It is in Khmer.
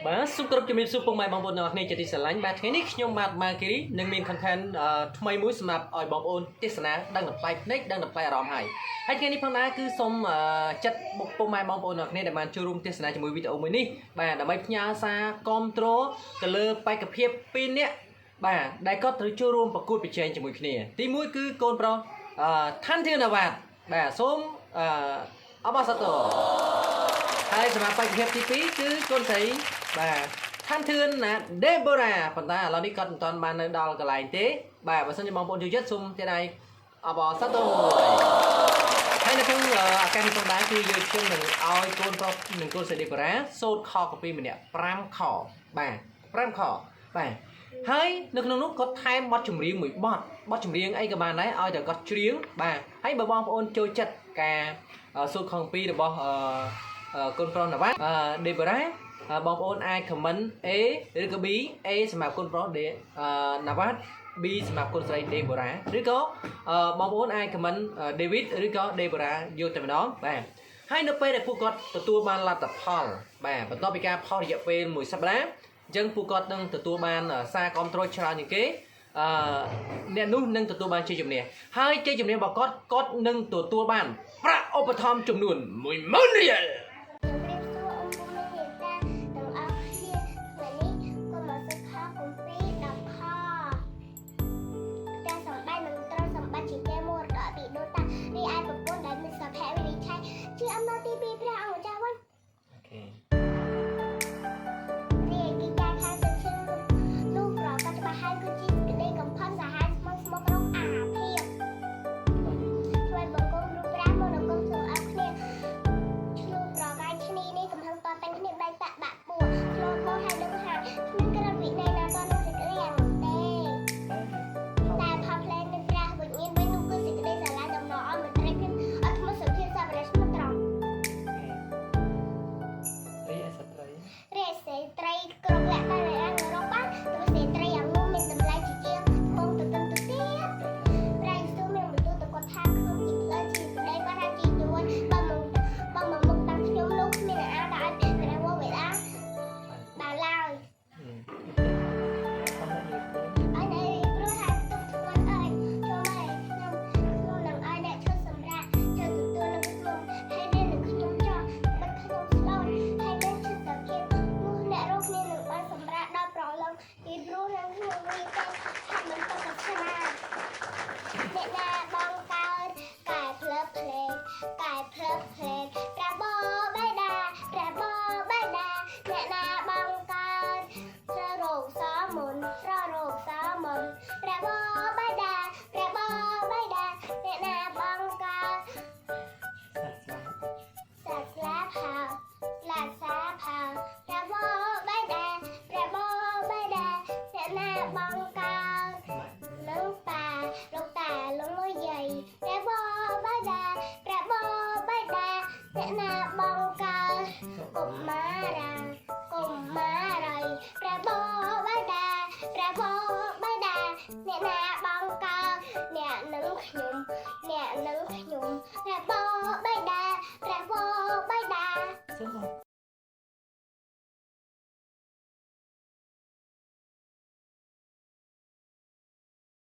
បាទសូមគោរពជំរាបសួរពុកម៉ែបងប្អូនទាំងអស់គ្នាជាទីស្រឡាញ់បាទថ្ងៃនេះខ្ញុំបាទម៉ាគីរីនឹងមាន content ថ្មីមួយសម្រាប់ឲ្យបងប្អូនទេសនាដឹងដល់ផ្លែភ្នែកដឹងដល់ផ្លែអារម្មណ៍ហើយថ្ងៃនេះផងដែរគឺសូមចិត្តពុកម៉ែបងប្អូនទាំងអស់គ្នាដែលបានចូលរួមទេសនាជាមួយវីដេអូមួយនេះបាទដើម្បីផ្ញើសារគាំទ្រទៅលើបេក្ខភាព2នាក់បាទដែលគាត់ត្រូវចូលរួមប្រកួតប្រជែងជាមួយគ្នាទី1គឺកូនប្រុសថាន់ធឿនបាទសូមអបអរសាទរហើយសម្រាប់បេក្ខភាពទី2គឺកូនស្រីបាទថាន់ធឿនណាដេបូរ៉ាប៉ុន្តែឥឡូវនេះគាត់មិនទាន់បាននៅដល់កន្លែងទេបាទបើសិនជាបងប្អូនចូលចិត្តសូមទៀតដៃអបអរសាទរហើយនៅក្នុងឱកាសនេះផងដែរគឺយើងខ្ញុំនឹងឲ្យកូនប្រុសនិងកូនស្រីដេបូរ៉ាសូត្រខកពីម្នាក់5ខបាទ5ខបាទហើយនៅក្នុងនោះគាត់ថែមបទចម្រៀងមួយបទចម្រៀងអីក៏បានដែរឲ្យតែគាត់ច្រៀងបាទហើយបើបងប្អូនចូលចិត្តការសូត្រខពីរបស់កូនប្រុសណាវ៉ាដេបូរ៉ាបងប្អូនអាច comment A ឬក៏ B A សម្រាប់កូនប្រុសណាវ៉ា B សម្រាប់កូនស្រីដេបូរ៉ាឬក៏បងប្អូនអាច comment David ឬក៏ដេបូរ៉ាយកតែម្ដងបាទហើយនៅពេលដែលពួកគាត់ទទួលបានលទ្ធផលបាទបន្ទាប់ពីការផុសរយៈពេល1សប្តាហ៍អញ្ចឹងពួកគាត់នឹងទទួលបានសារគាំទ្រច្រើនជាងគេអ្នកនោះនឹងទទួលបានជ័យជំនះហើយជ័យជំនះរបស់គាត់នឹងទទួលបានប្រាក់ឧបត្ថម្ភចំនួន10000រៀលអ្នកនឹងខ្ញុំ